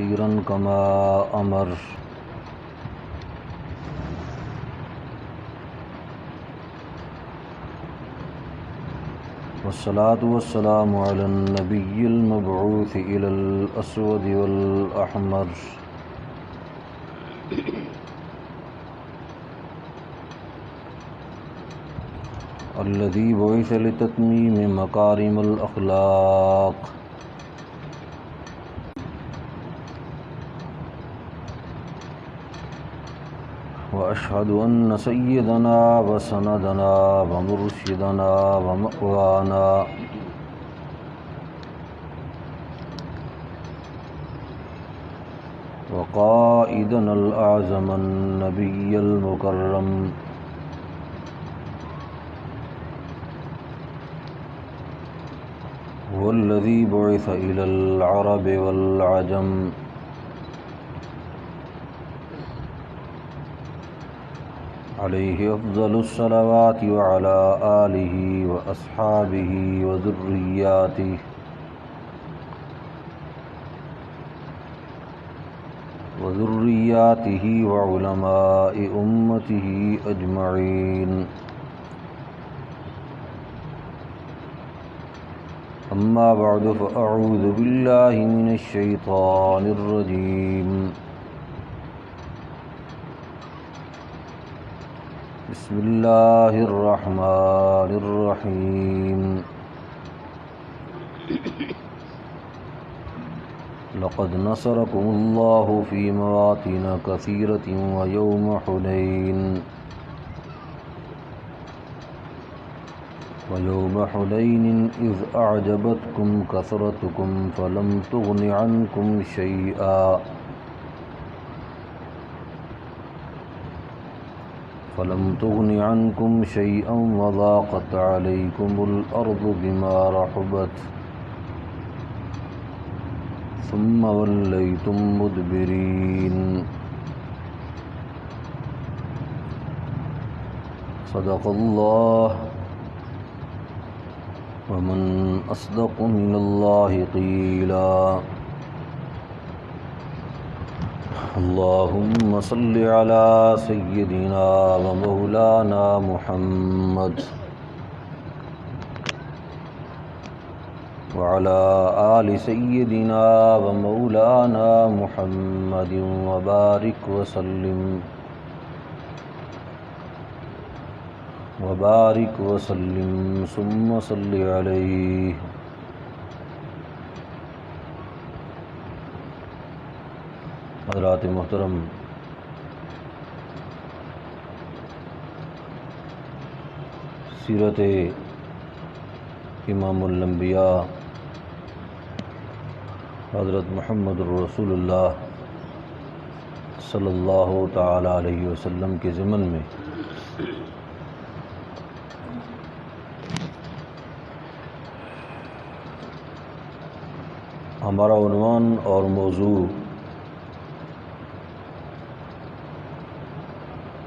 كثيرا كما أمر. والصلاة والسلام على النبي المبعوث إلى الأسود والأحمر الذي بعث لتتميم مكارم الأخلاق. وأشهد أن سيدنا وسندنا ومرشدنا ومأوانا وقائدنا الأعظم النبي المكرم هو الذي بعث إلى العرب والعجم عليه أفضل الصلوات وعلى آله وأصحابه وذرياته وعلماء أمته أجمعين. أما بعد فأعوذ بالله من الشيطان الرجيم. بسم الله الرحمن الرحيم. لقد نصركم الله في مواطن كثيرة ويوم حنين إذ أعجبتكم كثرتكم فلم تغن عنكم شيئا وضاقت عليكم الأرض بما رحبت ثم وليتم مدبرين. صدق الله ومن أصدق من الله قيلا. اللهم صل على سيدنا ومولانا محمد وعلى آل سيدنا ومولانا محمد وبارك وسلم ثم صل عليه. حضرات محترم، سیرت امام الانبیاء حضرت محمد الرسول اللہ صلی اللہ تعالی علیہ وسلم کے ضمن میں ہمارا عنوان اور موضوع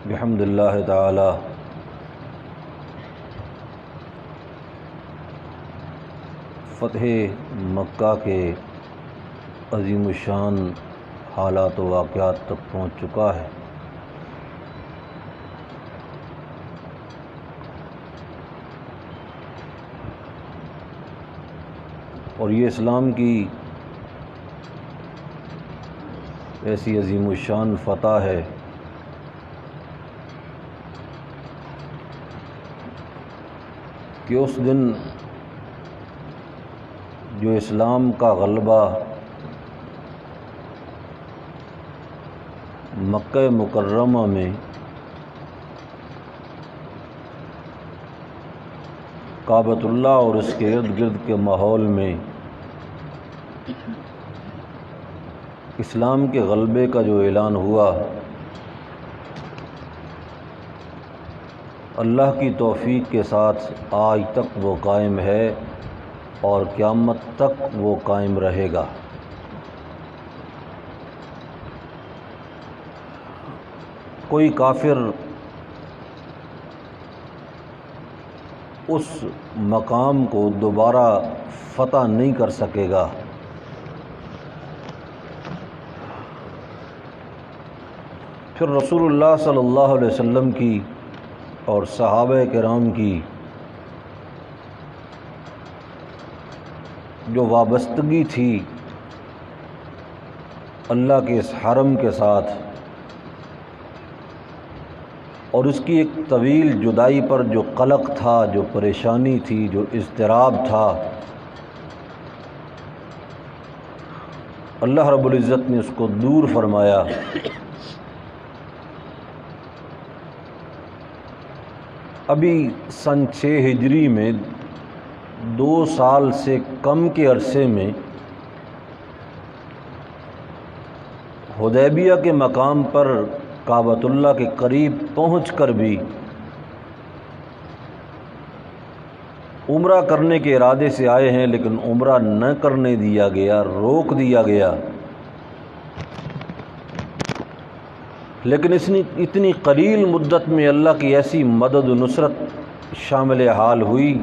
بحمد اللہ تعالی فتح مکہ کے عظیم الشان حالات و واقعات تک پہنچ چکا ہے. اور یہ اسلام کی ایسی عظیم الشان فتح ہے کہ اس دن جو اسلام کا غلبہ مکہ مکرمہ میں کعبۃ اللہ اور اس کے ارد گرد کے ماحول میں اسلام کے غلبے کا جو اعلان ہوا، اللہ کی توفیق کے ساتھ آج تک وہ قائم ہے اور قیامت تک وہ قائم رہے گا. کوئی کافر اس مقام کو دوبارہ فتح نہیں کر سکے گا. پھر رسول اللہ صلی اللہ علیہ وسلم کی اور صحابہ کرام کی جو وابستگی تھی اللہ کے اس حرم کے ساتھ، اور اس کی ایک طویل جدائی پر جو قلق تھا، جو پریشانی تھی، جو اضطراب تھا، اللہ رب العزت نے اس کو دور فرمایا۔ ابھی سن 6 ہجری میں 2 سال سے کم کے عرصے میں حدیبیہ کے مقام پر کعبۃ اللہ کے قریب پہنچ کر بھی عمرہ کرنے کے ارادے سے آئے ہیں، لیکن عمرہ نہ کرنے دیا گیا، روک دیا گیا۔ لیکن اتنی قلیل مدت میں اللہ کی ایسی مدد و نصرت شامل حال ہوئی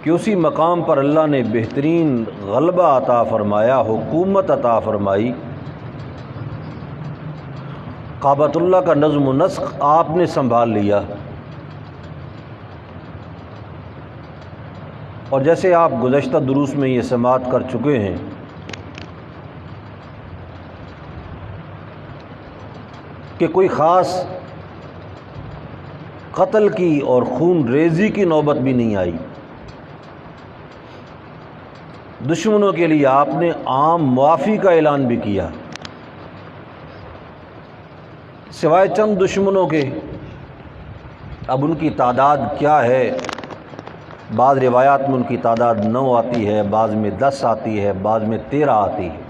کہ اسی مقام پر اللہ نے بہترین غلبہ عطا فرمایا، حکومت عطا فرمائی۔ کعبۃ اللہ کا نظم و نسق آپ نے سنبھال لیا، اور جیسے آپ گزشتہ دروس میں یہ سماعت کر چکے ہیں کہ کوئی خاص قتل کی اور خون ریزی کی نوبت بھی نہیں آئی۔ دشمنوں کے لیے آپ نے عام معافی کا اعلان بھی کیا، سوائے چند دشمنوں کے۔ اب ان کی تعداد کیا ہے؟ بعض روایات میں ان کی تعداد 9 آتی ہے، بعض میں 10 آتی ہے، بعض میں 13 آتی ہے،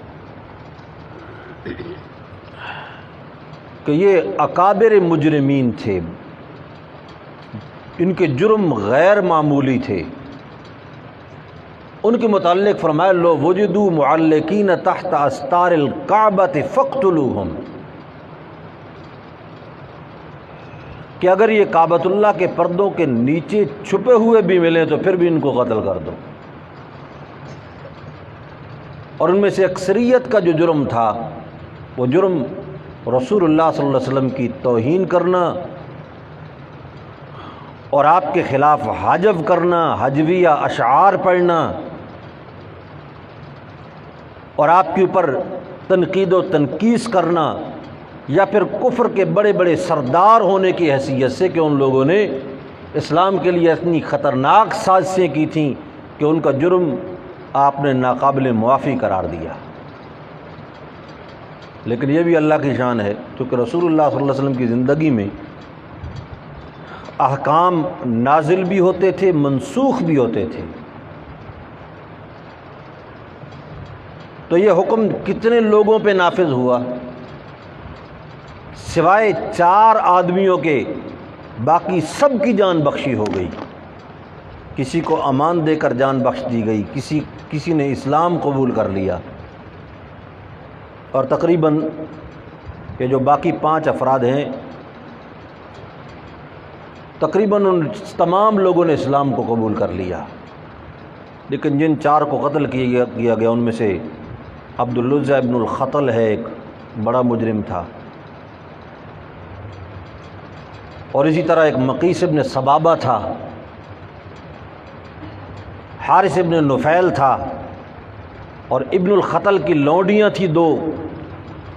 کہ یہ اکابر مجرمین تھے، ان کے جرم غیر معمولی تھے۔ ان کے متعلق فرمایا لو وجدوا معلقین تحت استار الکعبۃ فاقتلوہم، کہ اگر یہ کعبۃ اللہ کے پردوں کے نیچے چھپے ہوئے بھی ملیں تو پھر بھی ان کو قتل کر دو۔ اور ان میں سے اکثریت کا جو جرم تھا وہ جرم رسول اللہ صلی اللہ علیہ وسلم کی توہین کرنا اور آپ کے خلاف حجب کرنا، حجویہ اشعار پڑھنا، اور آپ کے اوپر تنقید و تنقیص کرنا، یا پھر کفر کے بڑے بڑے سردار ہونے کی حیثیت سے کہ ان لوگوں نے اسلام کے لیے اتنی خطرناک سازشیں کی تھیں کہ ان کا جرم آپ نے ناقابل معافی قرار دیا۔ لیکن یہ بھی اللہ کی شان ہے، کیونکہ رسول اللہ صلی اللہ علیہ وسلم کی زندگی میں احکام نازل بھی ہوتے تھے، منسوخ بھی ہوتے تھے۔ تو یہ حکم کتنے لوگوں پہ نافذ ہوا؟ سوائے 4 آدمیوں کے باقی سب کی جان بخشی ہو گئی۔ کسی کو امان دے کر جان بخش دی گئی، کسی نے اسلام قبول کر لیا، اور تقریباً یہ جو باقی 5 افراد ہیں تقریباً ان تمام لوگوں نے اسلام کو قبول کر لیا۔ لیکن جن 4 کو قتل کیا گیا ان میں سے عبد العزیٰ ابن الخطل ہے، ایک بڑا مجرم تھا، اور اسی طرح ایک مقیس ابن سبابہ تھا، حارث ابن نفیل تھا، اور ابن الخطل کی لونڈیاں تھیں 2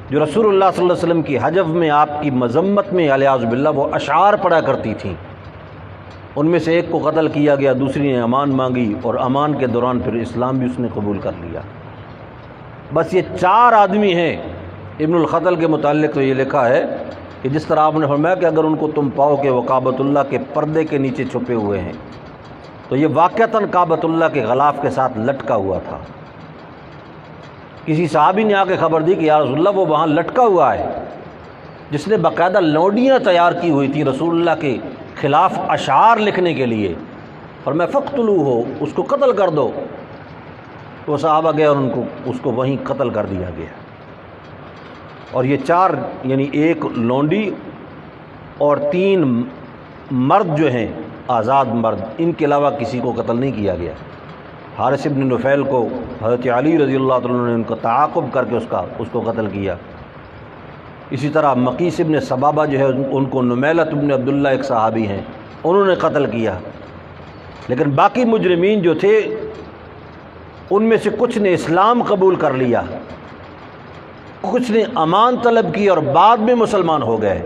جو رسول اللہ صلی اللہ علیہ وسلم کی حجب میں آپ کی مذمت میں علیاذ باللہ وہ اشعار پڑھا کرتی تھیں۔ ان میں سے ایک کو قتل کیا گیا، دوسری نے امان مانگی، اور امان کے دوران پھر اسلام بھی اس نے قبول کر لیا۔ بس یہ 4 آدمی ہیں۔ ابن الخطل کے متعلق تو یہ لکھا ہے کہ جس طرح آپ نے فرمایا کہ اگر ان کو تم پاؤ کہ وہ کعبۃ اللہ کے پردے کے نیچے چھپے ہوئے ہیں، تو یہ واقعتاً کعبۃ اللہ کے غلاف کے ساتھ لٹکا ہوا تھا۔ کسی صحابی نے آ کے خبر دی کہ یا رسول اللہ وہ وہاں لٹکا ہوا ہے، جس نے باقاعدہ لونڈیاں تیار کی ہوئی تھیں رسول اللہ کے خلاف اشعار لکھنے کے لیے، اور میں فقتلوہ، اس کو قتل کر دو۔ وہ صحابہ گئے اور اس کو وہیں قتل کر دیا گیا۔ اور یہ 4 یعنی 1 لونڈی اور 3 مرد جو ہیں آزاد مرد، ان کے علاوہ کسی کو قتل نہیں کیا گیا۔ حارث ابن نفیل کو حضرت علی رضی اللہ عنہ نے ان کو تعاقب کر کے اس کو قتل کیا۔ اسی طرح مقیس ابن سبابہ جو ہے ان کو نمیلۃ ابن عبداللہ ایک صحابی ہیں، انہوں نے قتل کیا۔ لیکن باقی مجرمین جو تھے ان میں سے کچھ نے اسلام قبول کر لیا، کچھ نے امان طلب کی اور بعد میں مسلمان ہو گئے۔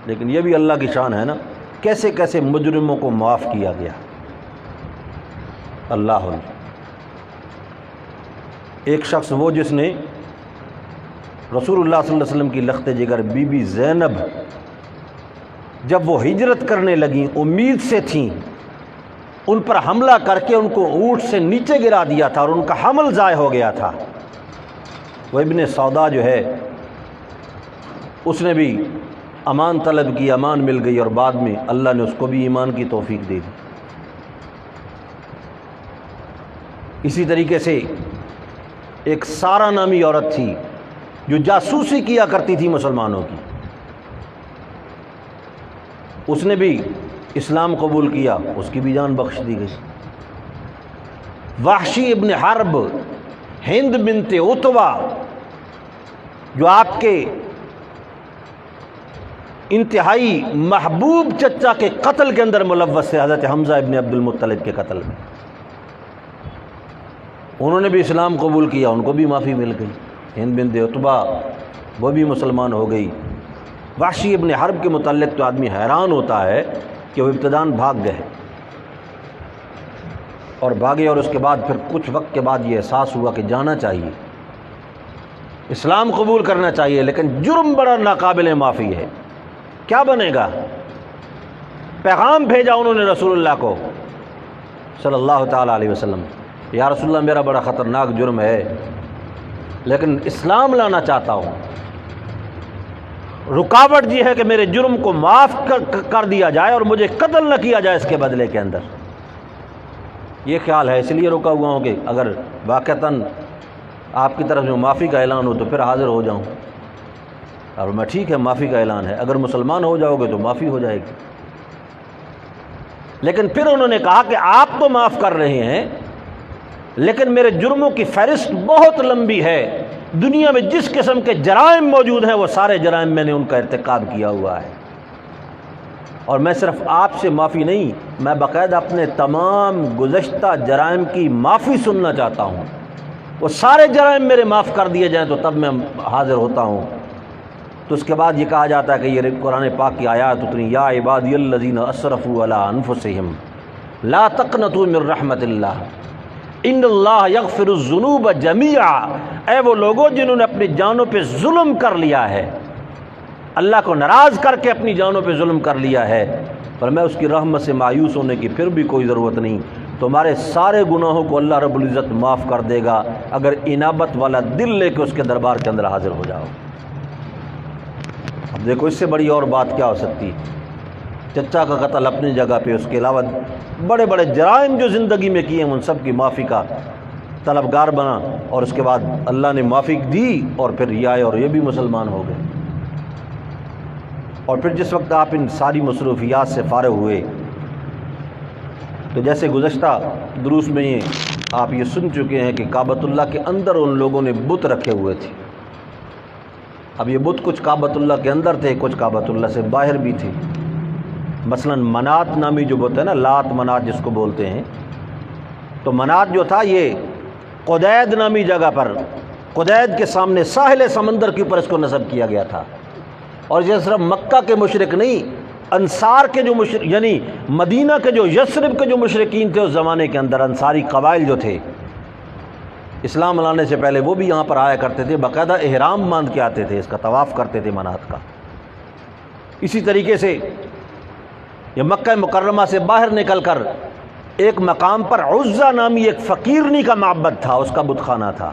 لیکن یہ بھی اللہ کی شان ہے نا، کیسے کیسے مجرموں کو معاف کیا گیا۔ اللہ ایک شخص وہ جس نے رسول اللہ صلی اللہ علیہ وسلم کی لخت جگر بی بی زینب جب وہ ہجرت کرنے لگیں امید سے تھیں، ان پر حملہ کر کے ان کو اونٹ سے نیچے گرا دیا تھا اور ان کا حمل ضائع ہو گیا تھا۔ وہ ابن سودا جو ہے اس نے بھی امان طلب کی، امان مل گئی اور بعد میں اللہ نے اس کو بھی ایمان کی توفیق دے دی۔ اسی طریقے سے ایک سارہ نامی عورت تھی جو جاسوسی کیا کرتی تھی مسلمانوں کی، اس نے بھی اسلام قبول کیا، اس کی بھی جان بخش دی گئی۔ وحشی ابن حرب، ہند بنت عتبہ جو آپ کے انتہائی محبوب چچا کے قتل کے اندر ملوث تھے، حضرت حمزہ ابن عبد المطلب کے قتل میں، انہوں نے بھی اسلام قبول کیا، ان کو بھی معافی مل گئی۔ ہند بنت عتبہ وہ بھی مسلمان ہو گئی۔ وحشی ابن حرب کے متعلق تو آدمی حیران ہوتا ہے کہ وہ ابتداً بھاگ گئے اور بھاگے، اور اس کے بعد پھر کچھ وقت کے بعد یہ احساس ہوا کہ جانا چاہیے، اسلام قبول کرنا چاہیے، لیکن جرم بڑا ناقابل معافی ہے، کیا بنے گا؟ پیغام بھیجا انہوں نے رسول اللہ کو صلی اللہ تعالیٰ علیہ وسلم، یا رسول اللہ میرا بڑا خطرناک جرم ہے لیکن اسلام لانا چاہتا ہوں، رکاوٹ یہ ہے کہ میرے جرم کو معاف کر دیا جائے اور مجھے قتل نہ کیا جائے اس کے بدلے کے اندر۔ یہ خیال ہے، اس لیے رکا ہوا ہوں کہ اگر واقعتاً آپ کی طرف سے معافی کا اعلان ہو تو پھر حاضر ہو جاؤں۔ اور میں ٹھیک ہے، معافی کا اعلان ہے، اگر مسلمان ہو جاؤ گے تو معافی ہو جائے گی۔ لیکن پھر انہوں نے کہا کہ آپ تو معاف کر رہے ہیں لیکن میرے جرموں کی فہرست بہت لمبی ہے، دنیا میں جس قسم کے جرائم موجود ہیں وہ سارے جرائم میں نے ان کا ارتکاب کیا ہوا ہے، اور میں صرف آپ سے معافی نہیں، میں باقاعدہ اپنے تمام گزشتہ جرائم کی معافی سننا چاہتا ہوں، وہ سارے جرائم میرے معاف کر دیے جائیں تو تب میں حاضر ہوتا ہوں۔ تو اس کے بعد یہ کہا جاتا ہے کہ یہ قرآن پاک کی آیات اتنی، یا عبادی الذین اسرفوا علی انفسہم لا تقنطوا من رحمت اللہ ان اللہ یغفر الذنوب جمیعا، اے وہ لوگوں جنہوں نے اپنی جانوں پہ ظلم کر لیا ہے، اللہ کو ناراض کر کے اپنی جانوں پہ ظلم کر لیا ہے، پر میں اس کی رحمت سے مایوس ہونے کی پھر بھی کوئی ضرورت نہیں، تمہارے سارے گناہوں کو اللہ رب العزت معاف کر دے گا اگر انابت والا دل لے کے اس کے دربار کے اندر حاضر ہو جاؤ۔ اب دیکھو اس سے بڑی اور بات کیا ہو سکتی ہے؟ چچا کا قتل اپنی جگہ پہ، اس کے علاوہ بڑے بڑے جرائم جو زندگی میں کیے ہیں ان سب کی معافی کا طلبگار بنا، اور اس کے بعد اللہ نے معافی دی اور پھر یہ آئے اور یہ بھی مسلمان ہو گئے۔ اور پھر جس وقت آپ ان ساری مصروفیات سے فارغ ہوئے تو جیسے گزشتہ دروس میں آپ یہ سن چکے ہیں کہ کعبۃ اللہ کے اندر ان لوگوں نے بت رکھے ہوئے تھے۔ اب یہ بت کچھ کعبۃ اللہ کے اندر تھے، کچھ کعبۃ اللہ سے باہر بھی تھے۔ مثلا منات نامی جو بت ہے نا، لات منات جس کو بولتے ہیں، تو منات جو تھا یہ قدید نامی جگہ پر، قدید کے سامنے ساحل سمندر کے اوپر اس کو نصب کیا گیا تھا، اور یہ صرف مکہ کے مشرک نہیں، انصار کے جو یعنی مدینہ کے جو یثرب کے جو مشرکین تھے اس زمانے کے اندر، انصاری قبائل جو تھے اسلام لانے سے پہلے، وہ بھی یہاں پر آیا کرتے تھے، باقاعدہ احرام باندھ کے آتے تھے، اس کا طواف کرتے تھے منات کا۔ اسی طریقے سے یہ مکہ مکرمہ سے باہر نکل کر ایک مقام پر عزہ نامی ایک فقیرنی کا معبد تھا، اس کا بت خانہ تھا،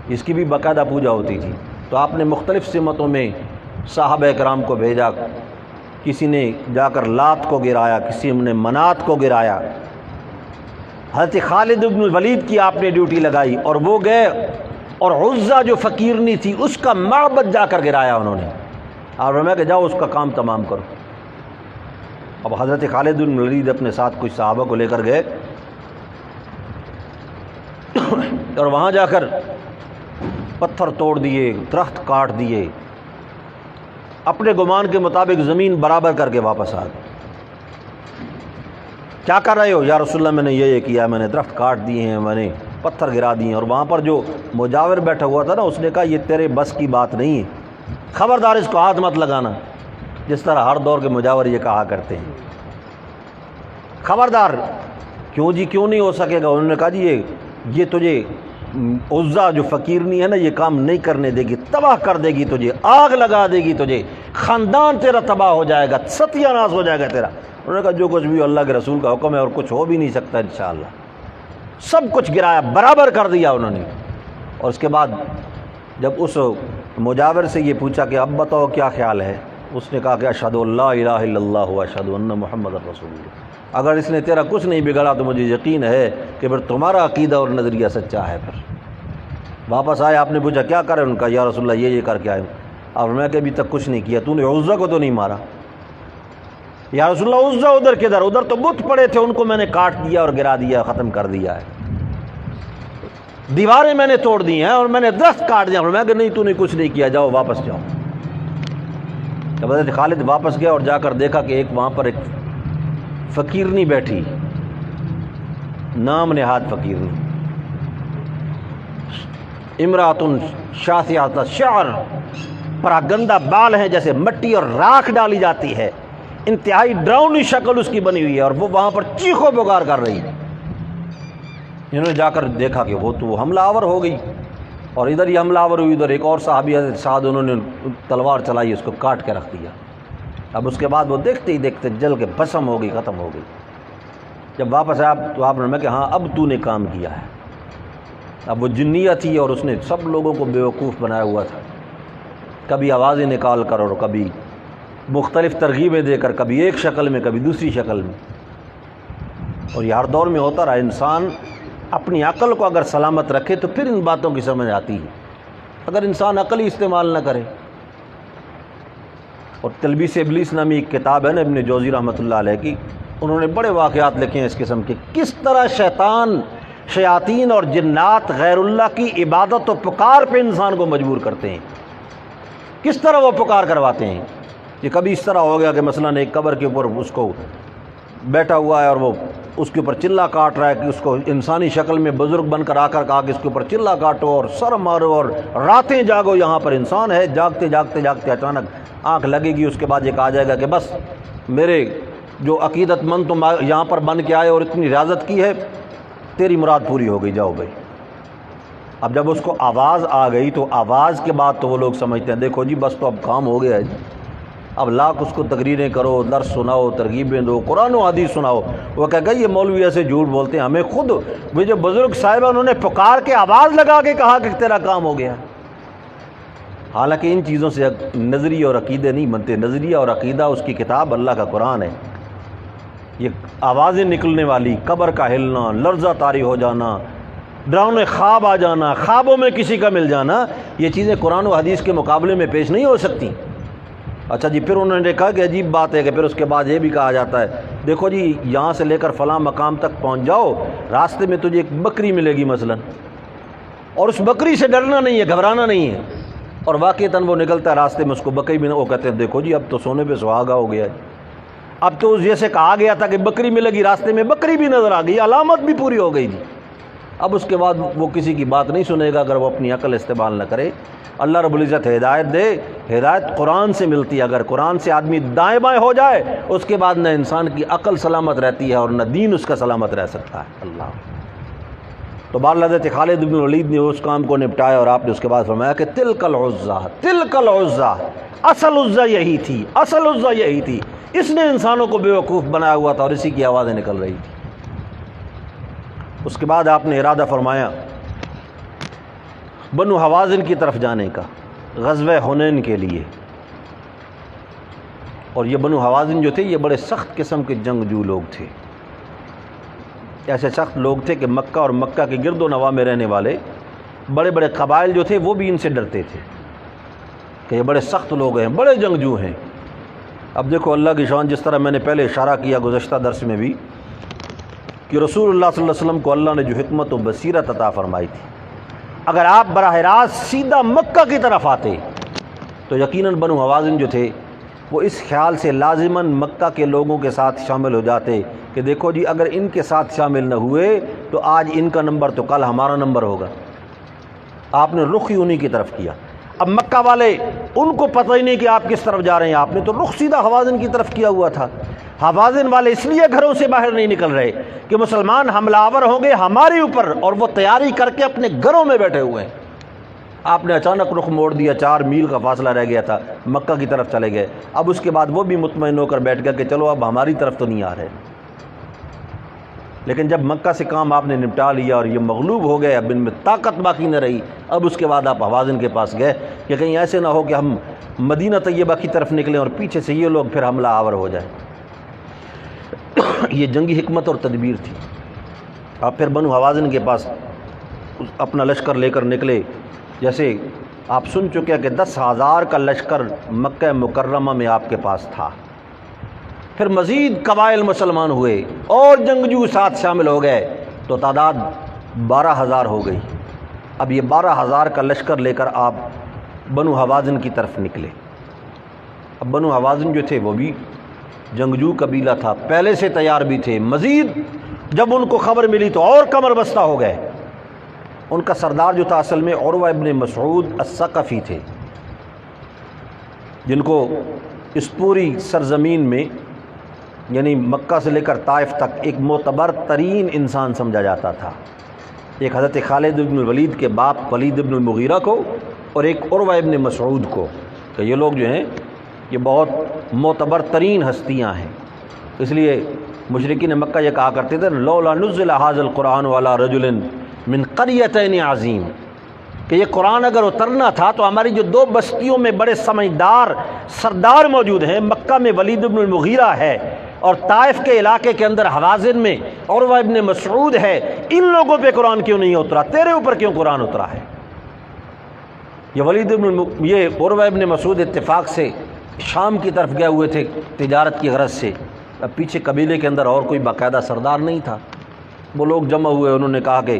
اس کی بھی باقاعدہ پوجا ہوتی تھی۔ تو آپ نے مختلف سمتوں میں صحابہ کرام کو بھیجا، کسی نے جا کر لات کو گرایا، کسی نے منات کو گرایا۔ حضرت خالد بن الولید کی آپ نے ڈیوٹی لگائی اور وہ گئے اور عزہ جو فقیرنی تھی اس کا معبد جا کر گرایا انہوں نے، اور فرمایا کہ جاؤ اس کا کام تمام کرو۔ اب حضرت خالد بن الولید اپنے ساتھ کچھ صحابہ کو لے کر گئے اور وہاں جا کر پتھر توڑ دیے، درخت کاٹ دیے، اپنے گمان کے مطابق زمین برابر کر کے واپس آ گئے۔ کیا کر رہے ہو؟ یا رسول اللہ میں نے یہ کیا، میں نے درخت کاٹ دیے ہیں، میں نے پتھر گرا دیے ہیں۔ اور وہاں پر جو مجاور بیٹھا ہوا تھا نا، اس نے کہا یہ تیرے بس کی بات نہیں ہے، خبردار اس کو ہاتھ مت لگانا، جس طرح ہر دور کے مجاور یہ کہا کرتے ہیں، خبردار۔ کیوں جی کیوں نہیں ہو سکے گا؟ انہوں نے کہا جی یہ تجھے عزا جو فقیرنی ہے نا، یہ کام نہیں کرنے دے گی، تباہ کر دے گی تجھے، آگ لگا دے گی تجھے، خاندان تیرا تباہ ہو جائے گا، ستیہ ناش ہو جائے گا تیرا۔ انہوں نے کہا جو کچھ بھی اللہ کے رسول کا حکم ہے اور کچھ ہو بھی نہیں سکتا انشاءاللہ۔ سب کچھ گرایا، برابر کر دیا انہوں نے۔ اور اس کے بعد جب اس مجاور سے یہ پوچھا کہ اب بتاؤ کیا خیال ہے، اس نے کہا کہ اشہد ان لا الہ الا اللہ و اشہد ان محمد رسول اللہ۔ اگر اس نے تیرا کچھ نہیں بگاڑا تو مجھے یقین ہے کہ پھر تمہارا عقیدہ اور نظریہ سچا ہے۔ پھر واپس آئے، آپ نے پوچھا کیا کرے؟ ان کا یا رسول اللہ یہ کر کے آئے۔ اور میں کہ ابھی تک کچھ نہیں کیا، تو نے عزا کو تو نہیں مارا؟ یا رسول اللہ عزا ادھر کدھر؟ ادھر تو بت پڑے تھے، ان کو میں نے کاٹ دیا اور گرا دیا، ختم کر دیا ہے۔ دیواریں میں نے توڑ دی ہیں اور میں نے درخت کاٹ دیا۔ میں کہ نہیں تو نے کچھ نہیں کیا، جاؤ واپس جاؤ۔ جب حضرت خالد واپس گیا اور جا کر دیکھا کہ ایک وہاں پر ایک فقیرنی بیٹھی، نام نہاد فقیرنی، امرات شاثیات الشعر، پراگندہ بال ہیں جیسے مٹی اور راکھ ڈالی جاتی ہے، انتہائی ڈراؤنی شکل اس کی بنی ہوئی ہے، اور وہ وہاں پر چیخو پکار کر رہی ہے۔ انہوں نے جا کر دیکھا کہ وہ تو حملہ آور ہو گئی، اور ادھر یہ حملہ آور ہوئی، ادھر ایک اور صحابی حضرت سعد، انہوں نے تلوار چلائی، اس کو کاٹ کے رکھ دیا۔ اب اس کے بعد وہ دیکھتے ہی دیکھتے جل کے بھسم ہو گئی، ختم ہو گئی۔ جب واپس آیا تو آپ نے کہ ہاں اب تو نے کام کیا ہے۔ اب وہ جنیہ تھی اور اس نے سب لوگوں کو بیوقوف بنایا ہوا تھا، کبھی آوازیں نکال کر اور کبھی مختلف ترغیبیں دے کر، کبھی ایک شکل میں کبھی دوسری شکل میں۔ اور یہ ہر دور میں ہوتا رہا۔ انسان اپنی عقل کو اگر سلامت رکھے تو پھر ان باتوں کی سمجھ آتی ہے، اگر انسان عقل ہی استعمال نہ کرے۔ اور تلبیس ابلیس نامی ایک کتاب ہے نا ابن جوزی رحمۃ اللہ علیہ کی، انہوں نے بڑے واقعات لکھے ہیں اس قسم کے، کس طرح شیاطین اور جنات غیر اللہ کی عبادت و پکار پہ انسان کو مجبور کرتے ہیں، کس طرح وہ پکار کرواتے ہیں۔ یہ کبھی اس طرح ہو گیا کہ مثلا ایک قبر کے اوپر اس کو بیٹھا ہوا ہے اور وہ اس کے اوپر چلا کاٹ رہا ہے، کہ اس کو انسانی شکل میں بزرگ بن کر آ کر کہا کہ اس کے اوپر چلا کاٹو اور سر مارو اور راتیں جاگو، یہاں پر انسان ہے۔ جاگتے جاگتے جاگتے اچانک آنکھ لگے گی، اس کے بعد یہ کہا جائے گا کہ بس میرے جو عقیدت مند تم یہاں پر بن کے آئے اور اتنی ریاضت کی ہے، تیری مراد پوری ہو گئی، جاؤ بھائی۔ اب جب اس کو آواز آ گئی تو آواز کے بعد تو وہ لوگ سمجھتے ہیں دیکھو جی بس تو اب کام ہو گیا ہے جی، اب لاکھ اس کو تقریریں کرو، درس سناؤ، ترغیبیں دو، قرآن و حدیث سناؤ۔ وہ کہہ گئی یہ مولوی ایسے جھوٹ بولتے ہیں، ہمیں خود وہ جو بزرگ صاحب انہوں نے پکار کے آواز لگا کے کہا کہ تیرا کام ہو گیا۔ حالانکہ ان چیزوں سے نظریہ اور عقیدے نہیں بنتے، نظریہ اور عقیدہ اس کی کتاب اللہ کا قرآن ہے۔ یہ آوازیں نکلنے والی، قبر کا ہلنا، لرزہ طاری ہو جانا، ڈراؤنے خواب آ جانا، خوابوں میں کسی کا مل جانا، یہ چیزیں قرآن و حدیث کے مقابلے میں پیش نہیں ہو سکتی۔ اچھا جی، پھر انہوں نے کہا کہ عجیب بات ہے کہ پھر اس کے بعد یہ بھی کہا جاتا ہے دیکھو جی یہاں سے لے کر فلاں مقام تک پہنچ جاؤ، راستے میں تجھے ایک بکری ملے گی مثلا، اور اس بکری سے ڈرنا نہیں ہے، گھبرانا نہیں ہے، اور واقعتاً وہ نکلتا ہے راستے میں، اس کو بکری بھی نہ، وہ کہتے ہیں دیکھو جی اب تو سونے پہ سہاگا ہو گیا ہے، اب تو جیسے کہا گیا تھا کہ بکری ملے گی، راستے میں بکری بھی نظر آ گئی، علامت بھی پوری ہو گئی جی۔ اب اس کے بعد وہ کسی کی بات نہیں سنے گا اگر وہ اپنی عقل استعمال نہ کرے۔ اللہ رب العزت ہدایت دے، ہدایت قرآن سے ملتی ہے، اگر قرآن سے آدمی دائیں بائیں ہو جائے اس کے بعد نہ انسان کی عقل سلامت رہتی ہے اور نہ دین اس کا سلامت رہ سکتا ہے۔ اللہ تو بار حضرت خالد بن ولید نے اس کام کو نپٹایا، اور آپ نے اس کے بعد فرمایا کہ تلک العزا، تلک العزا، اصل عزا یہی تھی، اصل عزا یہی تھی، اس نے انسانوں کو بیوقوف بنایا ہوا تھا اور اسی کی آوازیں نکل رہی تھی۔ اس کے بعد آپ نے ارادہ فرمایا بنو حوازن کی طرف جانے کا، غزوہ حنین کے لیے۔ اور یہ بنو حوازن جو تھے یہ بڑے سخت قسم کے جنگجو لوگ تھے، ایسے سخت لوگ تھے کہ مکہ اور مکہ کے گرد و نواح میں رہنے والے بڑے بڑے قبائل جو تھے وہ بھی ان سے ڈرتے تھے کہ یہ بڑے سخت لوگ ہیں، بڑے جنگجو ہیں۔ اب دیکھو اللہ کی شان، جس طرح میں نے پہلے اشارہ کیا گزشتہ درس میں بھی کہ رسول اللہ صلی اللہ علیہ وسلم کو اللہ نے جو حکمت و بصیرت عطا فرمائی تھی، اگر آپ براہ راست سیدھا مکہ کی طرف آتے تو یقیناً بنو حوازن جو تھے وہ اس خیال سے لازماً مکہ کے لوگوں کے ساتھ شامل ہو جاتے کہ دیکھو جی اگر ان کے ساتھ شامل نہ ہوئے تو آج ان کا نمبر تو کل ہمارا نمبر ہوگا۔ آپ نے رخ ہی انہی کی طرف کیا۔ اب مکہ والے ان کو پتہ ہی نہیں کہ آپ کس طرف جا رہے ہیں، آپ نے تو رخ سیدھا حوازن کی طرف کیا ہوا تھا۔ حوازن والے اس لیے گھروں سے باہر نہیں نکل رہے کہ مسلمان حملہ آور ہوں گے ہمارے اوپر، اور وہ تیاری کر کے اپنے گھروں میں بیٹھے ہوئے ہیں۔ آپ نے اچانک رخ موڑ دیا، 4 میل کا فاصلہ رہ گیا تھا، مکہ کی طرف چلے گئے۔ اب اس کے بعد وہ بھی مطمئن ہو کر بیٹھ گیا کہ چلو اب ہماری طرف تو نہیں آ رہے۔ لیکن جب مکہ سے کام آپ نے نپٹا لیا اور یہ مغلوب ہو گئے، اب ان میں طاقت باقی نہ رہی، اب اس کے بعد آپ حوازن کے پاس گئے کہ کہیں ایسے نہ ہو کہ ہم مدینہ طیبہ کی طرف نکلیں اور پیچھے سے یہ لوگ پھر حملہ آور ہو جائیں۔ یہ جنگی حکمت اور تدبیر تھی۔ آپ پھر بنو حوازن کے پاس اپنا لشکر لے کر نکلے۔ جیسے آپ سن چکے ہیں کہ 10,000 کا لشکر مکہ مکرمہ میں آپ کے پاس تھا، پھر مزید قبائل مسلمان ہوئے اور جنگجو ساتھ شامل ہو گئے تو تعداد 12,000 ہو گئی۔ اب یہ 12,000 کا لشکر لے کر آپ بنو حوازن کی طرف نکلے۔ اب بنو حوازن جو تھے وہ بھی جنگجو قبیلہ تھا، پہلے سے تیار بھی تھے، مزید جب ان کو خبر ملی تو اور کمر بستہ ہو گئے۔ ان کا سردار جو تھا اصل میں عروہ ابن مسعود الثقفی تھے، جن کو اس پوری سرزمین میں یعنی مکہ سے لے کر طائف تک ایک معتبر ترین انسان سمجھا جاتا تھا۔ ایک حضرت خالد بن الولید کے باپ ولید بن المغیرہ کو اور ایک عروہ ابن مسعود کو، کہ یہ لوگ جو ہیں یہ بہت معتبر ترین ہستیاں ہیں۔ اس لیے مشرکین مکہ یہ کہا کرتے تھے لولا نزل ھذا القرآن علی رجل من قریتین عظیم، کہ یہ قرآن اگر اترنا تھا تو ہماری جو 2 بستیوں میں بڑے سمجھدار سردار موجود ہیں، مکہ میں ولید بن المغیرہ ہے اور طائف کے علاقے کے اندر حوازن میں عروہ ابن مسعود ہے، ان لوگوں پہ قرآن کیوں نہیں اترا؟ تیرے اوپر کیوں قرآن اترا ہے؟ یہ عروہ ابن مسعود اتفاق سے شام کی طرف گئے ہوئے تھے تجارت کی غرض سے۔ اب پیچھے قبیلے کے اندر اور کوئی باقاعدہ سردار نہیں تھا، وہ لوگ جمع ہوئے، انہوں نے کہا کہ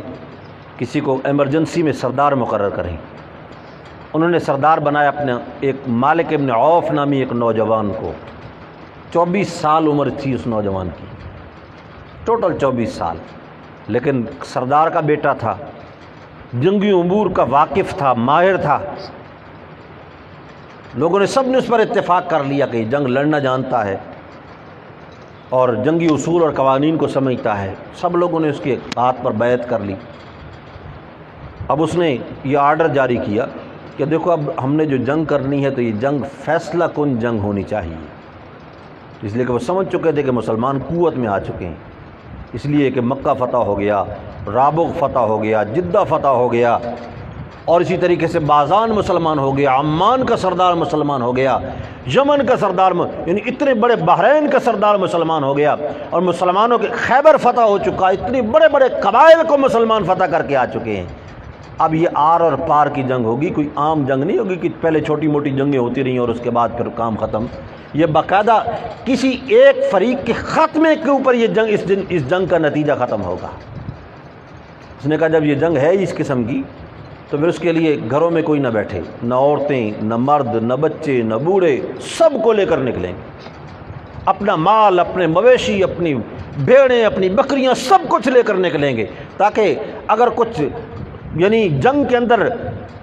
کسی کو ایمرجنسی میں سردار مقرر کریں۔ انہوں نے سردار بنایا اپنا ایک مالک ابن عوف نامی ایک نوجوان کو۔ 24 سال عمر تھی اس نوجوان کی، ٹوٹل 24 سال، لیکن سردار کا بیٹا تھا، جنگی امور کا واقف تھا، ماہر تھا۔ لوگوں نے سب نے اس پر اتفاق کر لیا کہ جنگ لڑنا جانتا ہے اور جنگی اصول اور قوانین کو سمجھتا ہے۔ سب لوگوں نے اس کے ہاتھ پر بیعت کر لی۔ اب اس نے یہ آرڈر جاری کیا کہ دیکھو اب ہم نے جو جنگ کرنی ہے تو یہ جنگ فیصلہ کن جنگ ہونی چاہیے، اس لیے کہ وہ سمجھ چکے تھے کہ مسلمان قوت میں آ چکے ہیں۔ اس لیے کہ مکہ فتح ہو گیا، رابغ فتح ہو گیا، جدہ فتح ہو گیا، اور اسی طریقے سے بازان مسلمان ہو گیا، عمان کا سردار مسلمان ہو گیا، یمن کا سردار یعنی اتنے بڑے بحرین کا سردار مسلمان ہو گیا، اور مسلمانوں کے خیبر فتح ہو چکا، اتنے بڑے بڑے قبائل کو مسلمان فتح کر کے آ چکے ہیں۔ اب یہ آر اور پار کی جنگ ہوگی، کوئی عام جنگ نہیں ہوگی کہ پہلے چھوٹی موٹی جنگیں ہوتی رہیں اور اس کے بعد پھر کام ختم۔ یہ باقاعدہ کسی ایک فریق کے خاتمے کے اوپر یہ جنگ اس جنگ کا نتیجہ ختم ہوگا۔ اس نے کہا جب یہ جنگ ہے اس قسم کی تو پھر اس کے لیے گھروں میں کوئی نہ بیٹھے، نہ عورتیں، نہ مرد، نہ بچے، نہ بوڑھے، سب کو لے کر نکلیں، اپنا مال، اپنے مویشی، اپنی بھیڑیں، اپنی بکریاں، سب کچھ لے کر نکلیں گے، تاکہ اگر کچھ یعنی جنگ کے اندر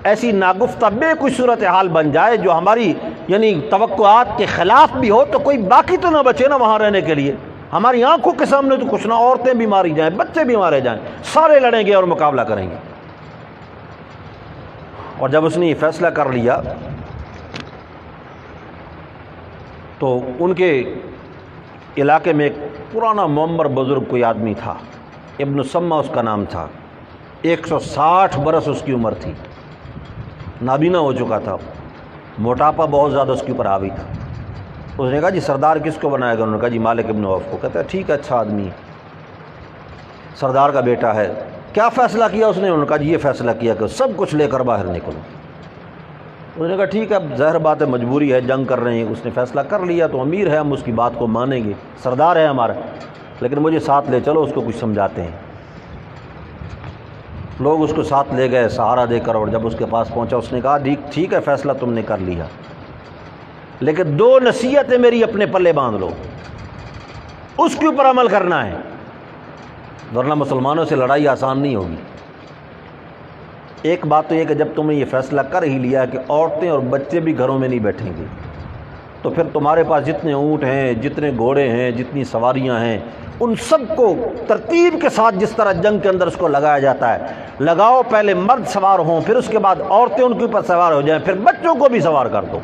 ایسی ناگفتہ بے کوئی صورتحال بن جائے جو ہماری یعنی توقعات کے خلاف بھی ہو تو کوئی باقی تو نہ بچے نا وہاں رہنے کے لیے۔ ہماری آنکھوں کے سامنے تو کچھ نہ، عورتیں بھی ماری جائیں، بچے بھی مارے جائیں، سارے لڑیں گے اور مقابلہ کریں گے۔ اور جب اس نے یہ فیصلہ کر لیا تو ان کے علاقے میں ایک پرانا معمر بزرگ کوئی آدمی تھا، ابن سمہ اس کا نام تھا، 160 برس اس کی عمر تھی، نابینا ہو چکا تھا، موٹاپا بہت زیادہ اس کے اوپر حاوی تھا۔ اس نے کہا جی سردار کس کو بنائے گا؟ انہوں نے کہا جی مالک ابن عوف کو۔ کہتا ہے ٹھیک ہے، اچھا آدمی ہے، سردار کا بیٹا ہے۔ کیا فیصلہ کیا اس نے؟ انہوں نے کہا جی یہ فیصلہ کیا کہ سب کچھ لے کر باہر نکلو۔ اس نے کہا ٹھیک ہے، اب ظاہر بات ہے مجبوری ہے، جنگ کر رہے ہیں، اس نے فیصلہ کر لیا تو امیر ہے، ہم اس کی بات کو مانیں گے، سردار ہے ہمارا، لیکن مجھے ساتھ لے چلو، اس کو کچھ سمجھاتے ہیں۔ لوگ اس کو ساتھ لے گئے سہارا دے کر، اور جب اس کے پاس پہنچا اس نے کہا ٹھیک ہے فیصلہ تم نے کر لیا، لیکن 2 نصیحتیں میری اپنے پلے باندھ لو، اس کے اوپر عمل کرنا ہے، ورنہ مسلمانوں سے لڑائی آسان نہیں ہوگی۔ ایک بات تو یہ کہ جب تم نے یہ فیصلہ کر ہی لیا کہ عورتیں اور بچے بھی گھروں میں نہیں بیٹھیں گے، تو پھر تمہارے پاس جتنے اونٹ ہیں، جتنے گھوڑے ہیں، جتنی سواریاں ہیں، ان سب کو ترتیب کے ساتھ جس طرح جنگ کے اندر اس کو لگایا جاتا ہے لگاؤ، پہلے مرد سوار ہوں، پھر اس کے بعد عورتیں ان کے اوپر سوار ہو جائیں، پھر بچوں کو بھی سوار کر دو،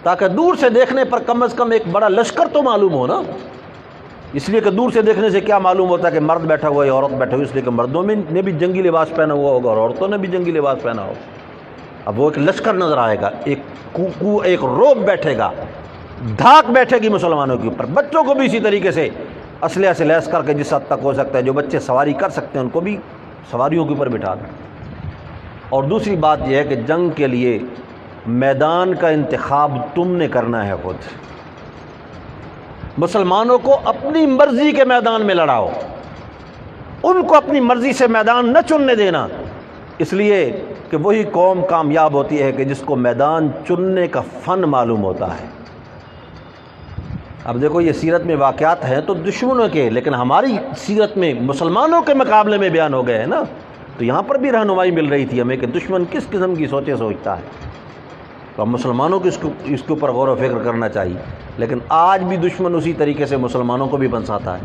تاکہ دور سے دیکھنے پر کم از کم ایک بڑا لشکر تو معلوم ہو نا۔ اس لیے کہ دور سے دیکھنے سے کیا معلوم ہوتا ہے کہ مرد بیٹھا ہوا ہے عورت بیٹھا ہوا ہے، اس لیے کہ مردوں میں نے بھی جنگی لباس پہنا ہوا ہوگا اور عورتوں نے بھی جنگی لباس پہنا ہوگا۔ اب وہ ایک لشکر نظر آئے گا، ایک روب بیٹھے گا، دھاک بیٹھے گی مسلمانوں کے اوپر، بچوں کو بھی اسی طریقے سے اسلحہ سے لیس کر کے جس حد تک ہو سکتا ہے، جو بچے سواری کر سکتے ہیں ان کو بھی سواریوں کے اوپر بٹھا دیں۔ اور دوسری بات یہ ہے کہ جنگ کے لیے میدان کا انتخاب تم نے کرنا ہے خود، مسلمانوں کو اپنی مرضی کے میدان میں لڑاؤ، ان کو اپنی مرضی سے میدان نہ چننے دینا، اس لیے کہ وہی قوم کامیاب ہوتی ہے کہ جس کو میدان چننے کا فن معلوم ہوتا ہے۔ اب دیکھو یہ سیرت میں واقعات ہیں تو دشمنوں کے، لیکن ہماری سیرت میں مسلمانوں کے مقابلے میں بیان ہو گئے ہیں نا، تو یہاں پر بھی رہنمائی مل رہی تھی ہمیں کہ دشمن کس قسم کی سوچیں سوچتا ہے، تو اب مسلمانوں کو اس کے اوپر غور و فکر کرنا چاہیے۔ لیکن آج بھی دشمن اسی طریقے سے مسلمانوں کو بھی بنساتا ہے۔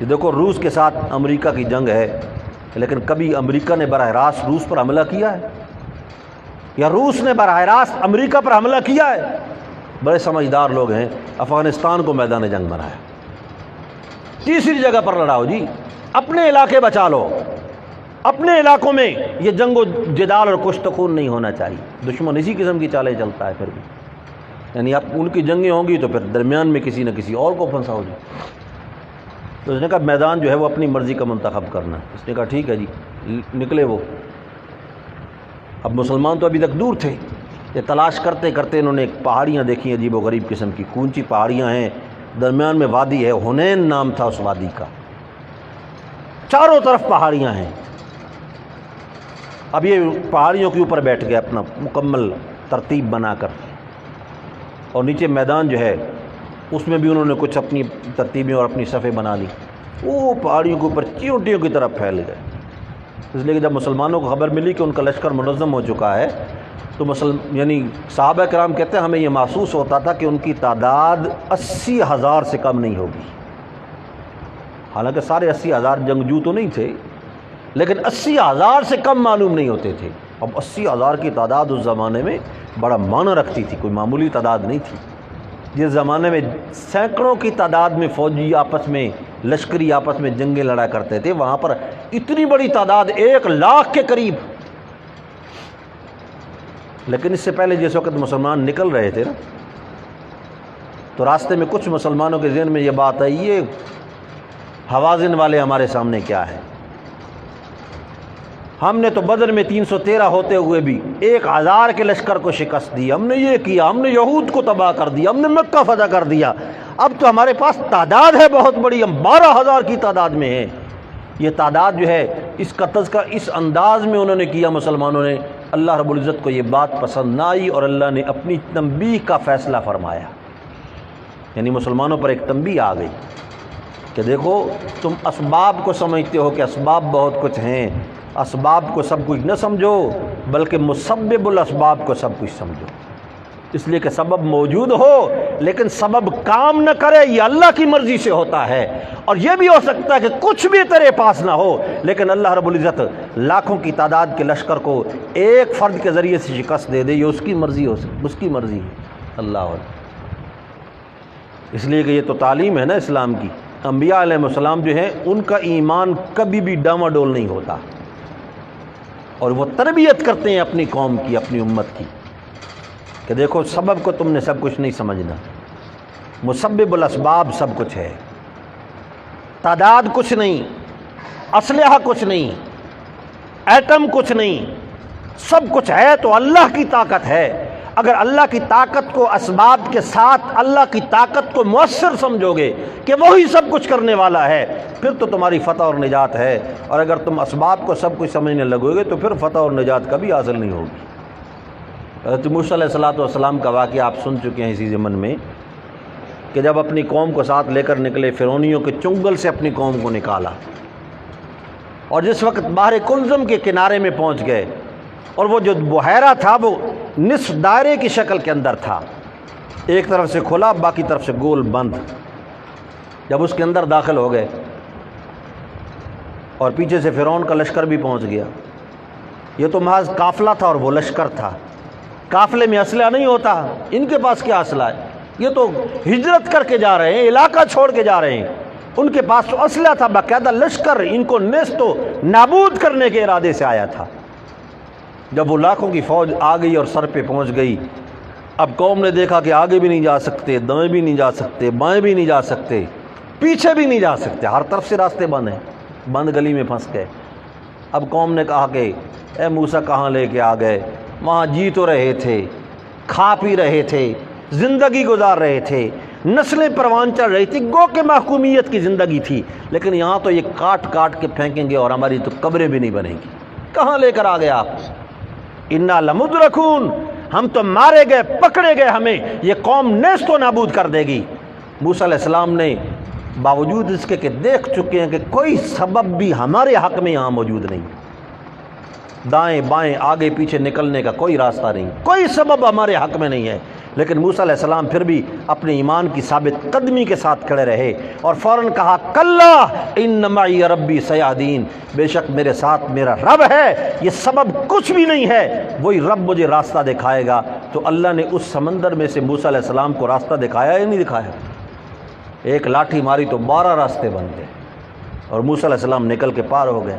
یہ دیکھو روس کے ساتھ امریکہ کی جنگ ہے، لیکن کبھی امریکہ نے براہ راست روس پر حملہ کیا ہے یا روس نے براہ راست امریکہ پر حملہ کیا ہے؟ بڑے سمجھدار لوگ ہیں، افغانستان کو میدان جنگ بنایا، تیسری جگہ پر لڑاؤ جی، اپنے علاقے بچا لو، اپنے علاقوں میں یہ جنگ و جدال اور کشت خون نہیں ہونا چاہیے۔ دشمن اسی قسم کی چالیں چلتا ہے پھر بھی، یعنی اب ان کی جنگیں ہوں گی تو پھر درمیان میں کسی نہ کسی اور کو پھنسا ہو جائے۔ تو اس نے کہا میدان جو ہے وہ اپنی مرضی کا منتخب کرنا ہے۔ اس نے کہا ٹھیک ہے جی، نکلے وہ۔ اب مسلمان تو ابھی تک دور تھے، یہ تلاش کرتے کرتے انہوں نے ایک پہاڑیاں دیکھی عجیب و غریب قسم کی، اونچی پہاڑیاں ہیں، درمیان میں وادی ہے، حنین نام تھا اس وادی کا، چاروں طرف پہاڑیاں ہیں۔ اب یہ پہاڑیوں کے اوپر بیٹھ گئے اپنا مکمل ترتیب بنا کر، اور نیچے میدان جو ہے اس میں بھی انہوں نے کچھ اپنی ترتیبیں اور اپنی صفیں بنا لی، وہ پہاڑیوں کے اوپر چیونٹیوں کی طرف پھیل گئے۔ اس لیے کہ جب مسلمانوں کو خبر ملی کہ ان کا لشکر منظم ہو چکا ہے تو یعنی صحابہ کرام کہتے ہیں ہمیں یہ محسوس ہوتا تھا کہ ان کی تعداد 80,000 سے کم نہیں ہوگی، حالانکہ سارے 80,000 جنگجو تو نہیں تھے، لیکن 80,000 سے کم معلوم نہیں ہوتے تھے۔ اب 80,000 کی تعداد اس زمانے میں بڑا معنی رکھتی تھی، کوئی معمولی تعداد نہیں تھی۔ جس زمانے میں سینکڑوں کی تعداد میں فوجی آپس میں، لشکری آپس میں جنگیں لڑا کرتے تھے، وہاں پر اتنی بڑی تعداد 1,00,000 کے قریب۔ لیکن اس سے پہلے جس وقت مسلمان نکل رہے تھے نا، تو راستے میں کچھ مسلمانوں کے ذہن میں یہ بات آئی، یہ حوازن والے ہمارے سامنے کیا ہے؟ ہم نے تو بدر میں 313 ہوتے ہوئے بھی 1,000 کے لشکر کو شکست دی، ہم نے یہ کیا، ہم نے یہود کو تباہ کر دیا، ہم نے مکہ فتح کر دیا، اب تو ہمارے پاس تعداد ہے بہت بڑی، ہم 12,000 کی تعداد میں ہیں۔ یہ تعداد جو ہے اس کا تذکرہ اس انداز میں انہوں نے کیا مسلمانوں نے، اللہ رب العزت کو یہ بات پسند نہ آئی اور اللہ نے اپنی تنبیہ کا فیصلہ فرمایا، یعنی مسلمانوں پر ایک تنبیہ آ گئی کہ دیکھو تم اسباب کو سمجھتے ہو کہ اسباب بہت کچھ ہیں، اسباب کو سب کچھ نہ سمجھو بلکہ مسبب الاسباب کو سب کچھ سمجھو۔ اس لیے کہ سبب موجود ہو لیکن سبب کام نہ کرے، یہ اللہ کی مرضی سے ہوتا ہے، اور یہ بھی ہو سکتا ہے کہ کچھ بھی تیرے پاس نہ ہو لیکن اللہ رب العزت لاکھوں کی تعداد کے لشکر کو ایک فرد کے ذریعے سے شکست دے دے، یہ اس کی مرضی اس کی مرضی ہے اللہ۔ اس لیے کہ یہ تو تعلیم ہے نا اسلام کی، انبیاء علیہ السلام جو ہیں ان کا ایمان کبھی بھی ڈاواڈول نہیں ہوتا، اور وہ تربیت کرتے ہیں اپنی قوم کی، اپنی امت کی، کہ دیکھو سبب کو تم نے سب کچھ نہیں سمجھنا، مسبب الاسباب سب کچھ ہے، تعداد کچھ نہیں، اسلحہ کچھ نہیں، ایٹم کچھ نہیں، سب کچھ ہے تو اللہ کی طاقت ہے۔ اگر اللہ کی طاقت کو اسباب کے ساتھ اللہ کی طاقت کو مؤثر سمجھو گے کہ وہی سب کچھ کرنے والا ہے، پھر تو تمہاری فتح اور نجات ہے، اور اگر تم اسباب کو سب کچھ سمجھنے لگو گے تو پھر فتح اور نجات کبھی حاصل نہیں ہوگی۔ حضرت موسیٰ علیہ السلام کا واقعہ آپ سن چکے ہیں اسی ضمن میں، کہ جب اپنی قوم کو ساتھ لے کر نکلے، فرعونیوں کے چنگل سے اپنی قوم کو نکالا، اور جس وقت بحر کلزم کے کنارے میں پہنچ گئے، اور وہ جو بحیرہ تھا وہ نصف دائرے کی شکل کے اندر تھا، ایک طرف سے کھلا باقی طرف سے گول بند، جب اس کے اندر داخل ہو گئے اور پیچھے سے فرعون کا لشکر بھی پہنچ گیا، یہ تو محض قافلہ تھا اور وہ لشکر تھا، قافلے میں اسلحہ نہیں ہوتا، ان کے پاس کیا اسلحہ ہے، یہ تو ہجرت کر کے جا رہے ہیں، علاقہ چھوڑ کے جا رہے ہیں، ان کے پاس تو اسلحہ تھا، باقاعدہ لشکر ان کو نیست و نابود کرنے کے ارادے سے آیا تھا۔ جب وہ لاکھوں کی فوج آ گئی اور سر پہ پہنچ گئی، اب قوم نے دیکھا کہ آگے بھی نہیں جا سکتے، دائیں بھی نہیں جا سکتے، بائیں بھی نہیں جا سکتے، پیچھے بھی نہیں جا سکتے، ہر طرف سے راستے بند ہیں، بند گلی میں پھنس گئے۔ اب قوم نے کہا کہ اے موسیٰ کہاں لے کے آ گئے، وہاں جی تو رہے تھے، کھا پی رہے تھے، زندگی گزار رہے تھے، نسلیں پروان چڑھ رہی تھی، گو کہ محکومیت کی زندگی تھی، لیکن یہاں تو یہ کاٹ کاٹ کے پھینکیں گے اور ہماری تو قبریں بھی نہیں بنیں گی، کہاں لے کر آ گئے آپ؟ انا لمدرکون، ہم تو مارے گئے، پکڑے گئے، ہمیں یہ قوم نیست و نابود کر دے گی۔ موسیٰ علیہ السلام نے باوجود اس کے کہ دیکھ چکے ہیں کہ کوئی سبب بھی ہمارے حق میں یہاں موجود نہیں، دائیں بائیں آگے پیچھے نکلنے کا کوئی راستہ نہیں، کوئی سبب ہمارے حق میں نہیں ہے، لیکن موسیٰ علیہ السلام پھر بھی اپنے ایمان کی ثابت قدمی کے ساتھ کھڑے رہے اور فوراً کہا کلا ان معی ربی سیہدین، بے شک میرے ساتھ میرا رب ہے، یہ سبب کچھ بھی نہیں ہے، وہی رب مجھے راستہ دکھائے گا۔ تو اللہ نے اس سمندر میں سے موسیٰ علیہ السلام کو راستہ دکھایا یا نہیں دکھایا؟ ایک لاٹھی ماری تو 12 راستے بن گئے اور موسیٰ علیہ السلام نکل کے پار ہو گئے۔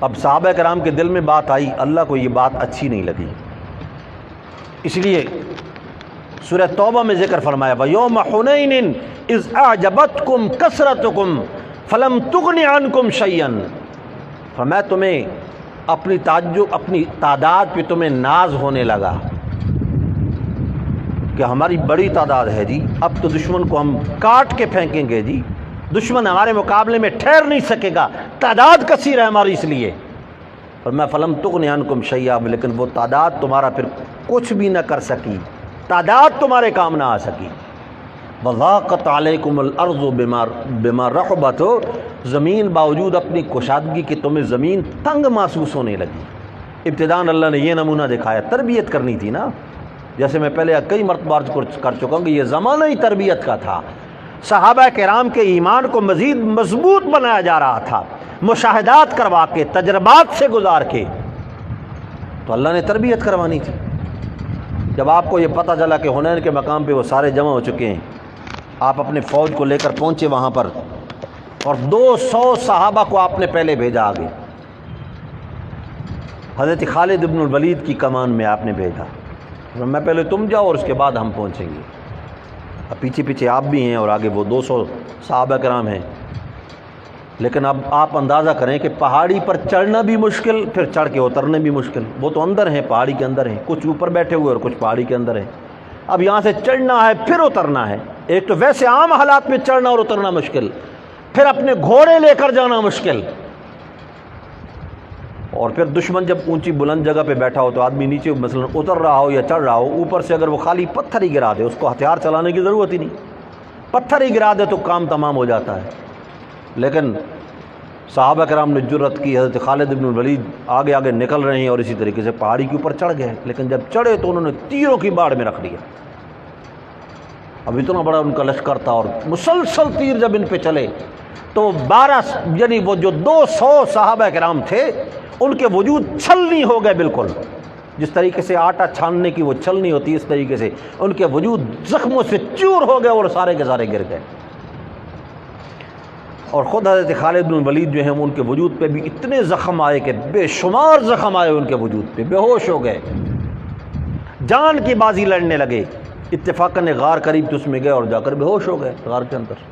اب صحابہ کرام کے دل میں بات آئی، اللہ کو یہ بات اچھی نہیں لگی، اس لیے سورہ توبہ میں ذکر فرمایا وَيَوْمَ حُنَيْنٍ إِذْ أَعْجَبَتْكُمْ كَثْرَتُكُمْ فَلَمْ تُغْنِ عَنْكُمْ شَيْئًا، فرمایا تمہیں اپنی تعداد پہ تمہیں ناز ہونے لگا کہ ہماری بڑی تعداد ہے جی، اب تو دشمن کو ہم کاٹ کے پھینکیں گے جی، دشمن ہمارے مقابلے میں ٹھہر نہیں سکے گا، تعداد کثیر ہے ہماری، اس لیے اور میں فلم تغن عنکم شیئا، لیکن وہ تعداد تمہارا پھر کچھ بھی نہ کر سکی، تعداد تمہارے کام نہ آ سکی۔ وضاقت علیکم الارض بما رحبت، زمین باوجود اپنی کشادگی کے تمہیں زمین تنگ محسوس ہونے لگی۔ ابتداً اللہ نے یہ نمونہ دکھایا، تربیت کرنی تھی نا، جیسے میں پہلے کئی مرتبہ کر چکا ہوں کہ یہ زمانہ ہی تربیت کا تھا، صحابہ کرام کے ایمان کو مزید مضبوط بنایا جا رہا تھا، مشاہدات کروا کے، تجربات سے گزار کے، تو اللہ نے تربیت کروانی تھی۔ جب آپ کو یہ پتہ چلا کہ حنین کے مقام پہ وہ سارے جمع ہو چکے ہیں، آپ اپنے فوج کو لے کر پہنچے وہاں پر، اور 200 صحابہ کو آپ نے پہلے بھیجا آگے، حضرت خالد بن الولید کی کمان میں آپ نے بھیجا، میں پہلے تم جاؤ اور اس کے بعد ہم پہنچیں گے، اب پیچھے پیچھے آپ بھی ہیں اور آگے وہ 200 صحابہ کرام ہیں۔ لیکن اب آپ اندازہ کریں کہ پہاڑی پر چڑھنا بھی مشکل، پھر چڑھ کے اترنے بھی مشکل، وہ تو اندر ہیں، پہاڑی کے اندر ہیں، کچھ اوپر بیٹھے ہوئے اور کچھ پہاڑی کے اندر ہیں، اب یہاں سے چڑھنا ہے پھر اترنا ہے، ایک تو ویسے عام حالات میں چڑھنا اور اترنا مشکل، پھر اپنے گھوڑے لے کر جانا مشکل، اور پھر دشمن جب اونچی بلند جگہ پہ بیٹھا ہو تو آدمی نیچے مثلا اتر رہا ہو یا چڑھ رہا ہو، اوپر سے اگر وہ خالی پتھر ہی گرا دے، اس کو ہتھیار چلانے کی ضرورت ہی نہیں، پتھر ہی گرا دے تو کام تمام ہو جاتا ہے۔ لیکن صحابہ کرام نے جرت کی، حضرت خالد بن الولید آگے آگے نکل رہے ہیں اور اسی طریقے سے پہاڑی کے اوپر چڑھ گئے، لیکن جب چڑھے تو انہوں نے تیروں کی باڑ میں رکھ دیا۔ اب اتنا بڑا ان کا لشکر تھا اور مسلسل تیر جب ان پہ چلے تو 12 یعنی وہ جو 200 صحابہ کرام تھے ان کے وجود چھلنی ہو گئے، بالکل جس طریقے سے آٹا چھاننے کی وہ چھلنی ہوتی ہے، اس طریقے سے ان کے وجود زخموں سے چور ہو گئے اور سارے کے سارے گر گئے۔ اور خود حضرت خالد بن ولید جو ہیں ان کے وجود پہ بھی اتنے زخم آئے کہ بے شمار زخم آئے ان کے وجود پہ، بے ہوش ہو گئے، جان کی بازی لڑنے لگے، اتفاقاً غار قریب تو اس میں گئے اور جا کر بے ہوش ہو گئے غار کے اندر۔